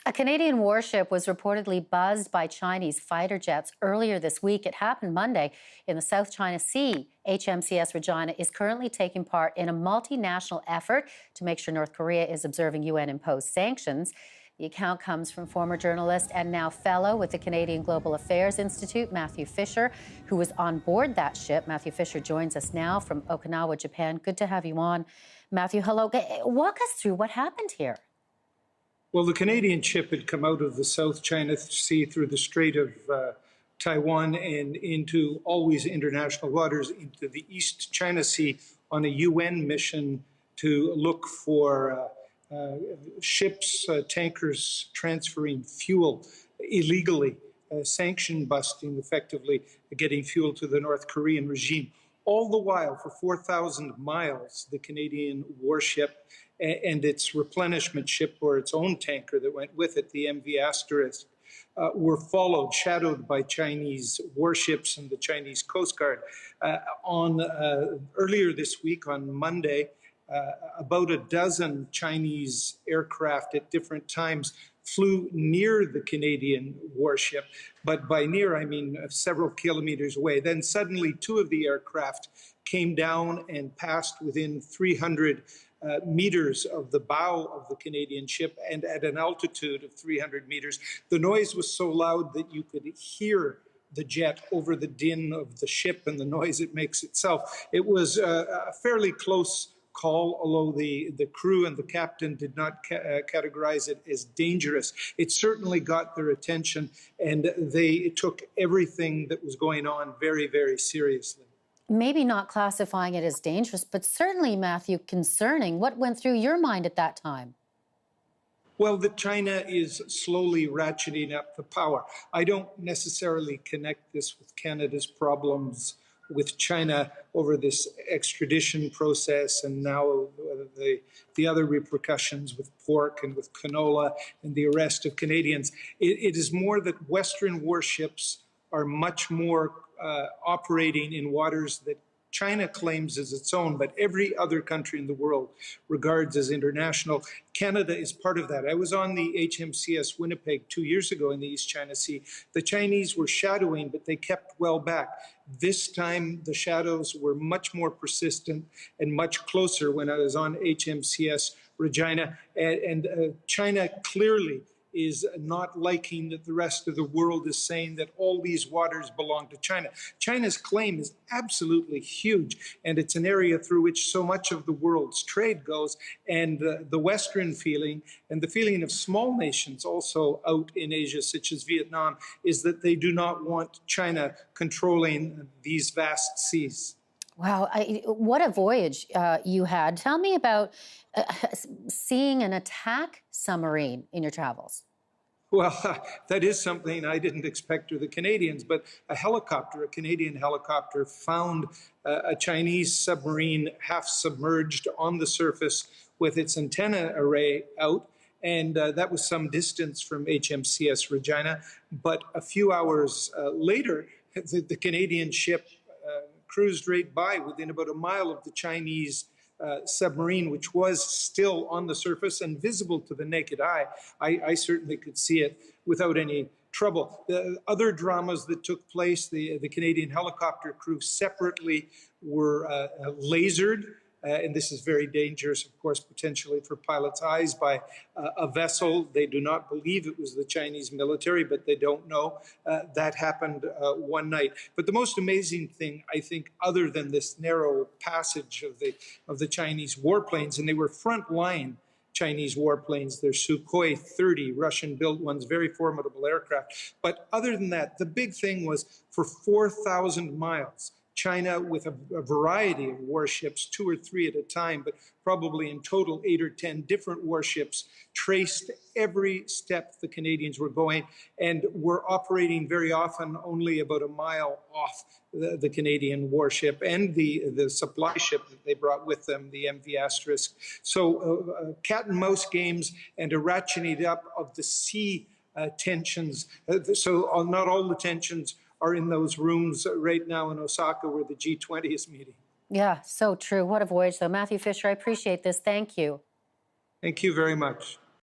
A Canadian warship was reportedly buzzed by Chinese fighter jets earlier this week. It happened Monday in the South China Sea. HMCS Regina is currently taking part in a multinational effort to make sure North Korea is observing UN-imposed sanctions. The account comes from former journalist and now fellow with the Canadian Global Affairs Institute, Matthew Fisher, who was on board that ship. Matthew Fisher joins us now from Okinawa, Japan. Good to have you on. Matthew, hello. Walk us through what happened here. Well, the Canadian ship had come out of the South China Sea through the Strait of Taiwan and into always international waters into the East China Sea on a UN mission to look for ships, tankers transferring fuel illegally, sanction busting, effectively getting fuel to the North Korean regime. All the while, for 4,000 miles, the Canadian warship and its replenishment ship, or its own tanker that went with it, the MV Asterisk, were followed, shadowed by Chinese warships and the Chinese Coast Guard. Earlier this week, on Monday, about a dozen Chinese aircraft at different times flew near the Canadian warship, but by near I mean several kilometers away. Then suddenly two of the aircraft came down and passed within 300 meters of the bow of the Canadian ship and at an altitude of 300 meters. The noise was so loud that you could hear the jet over the din of the ship and the noise it makes itself. It was a fairly close call, although the crew and the captain did not categorize it as dangerous. It certainly got their attention, and they took everything that was going on very, very seriously. Maybe not classifying it as dangerous, but certainly, Matthew, concerning. What went through your mind at that time? Well, that China is slowly ratcheting up the power. I don't necessarily connect this with Canada's problems with China over this extradition process and now the other repercussions with pork and with canola and the arrest of Canadians. It is more that Western warships are much more operating in waters that China claims as its own, but every other country in the world regards as international. Canada is part of that. I was on the HMCS Winnipeg 2 years ago in the East China Sea. The Chinese were shadowing, but they kept well back. This time, the shadows were much more persistent and much closer when I was on HMCS Regina. And China clearly is not liking that the rest of the world is saying that all these waters belong to China. China's claim is absolutely huge, and it's an area through which so much of the world's trade goes. And the Western feeling, and the feeling of small nations also out in Asia, such as Vietnam, is that they do not want China controlling these vast seas. Wow, what a voyage you had. Tell me about seeing an attack submarine in your travels. Well, that is something I didn't expect of the Canadians, but a Canadian helicopter, found a Chinese submarine half submerged on the surface with its antenna array out. And that was some distance from HMCS Regina. But a few hours later, the Canadian ship cruised right by within about a mile of the Chinese submarine, which was still on the surface and visible to the naked eye. I certainly could see it without any trouble. The other dramas that took place, the Canadian helicopter crew separately were lasered. And this is very dangerous, of course, potentially for pilots' eyes, by a vessel. They do not believe it was the Chinese military, but they don't know. That happened one night. But the most amazing thing, I think, other than this narrow passage of the Chinese warplanes, and they were front-line Chinese warplanes, they're Sukhoi 30, Russian-built ones, very formidable aircraft. But other than that, the big thing was for 4,000 miles, China, with a variety of warships, 2 or 3 at a time, but probably in total 8 or 10 different warships, traced every step the Canadians were going and were operating very often only about a mile off the Canadian warship and the supply ship that they brought with them, the MV Asterisk. So cat and mouse games and a ratcheting up of the sea tensions. So not all the tensions are in those rooms right now in Osaka where the G20 is meeting. Yeah, so true. What a voyage, though. Matthew Fisher, I appreciate this. Thank you. Thank you very much.